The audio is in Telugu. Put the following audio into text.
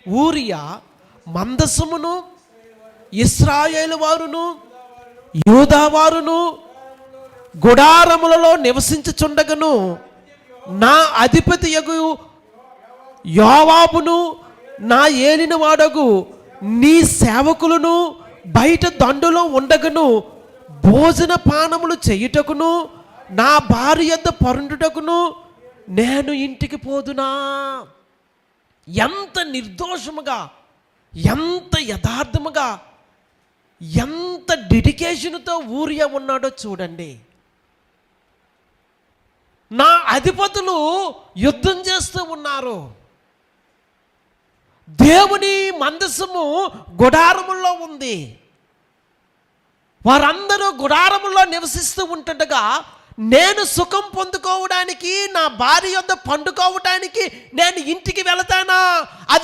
ఊరియా మందసమును ఇశ్రాయేలు వారును యూదా వారును గుడారములలో నివసించుచుండగను నా అధిపతి యగు యోవాబును నా ఏలిన వాడగు నీ సేవకులను బయట దండులో ఉండగను భోజన పానములు చేయుటకును నా భార్య యొద్ద పరుండుటకును నేను ఇంటికి పోదునా. ఎంత నిర్దోషముగా, ఎంత యథార్థముగా, ఎంత డెడికేషన్తో ఊరియా ఉన్నాడో చూడండి. నా అధిపతులు యుద్ధం చేస్తూ ఉన్నారు. దేవుని మందసము గుడారముల్లో ఉంది. వారందరూ గుడారములో నివసిస్తూ ఉంటుండగా నేను సుఖం పొందుకోవడానికి, నా భార్య యొద్ద పండుకోవడానికి నేను ఇంటికి వెళతానా? అది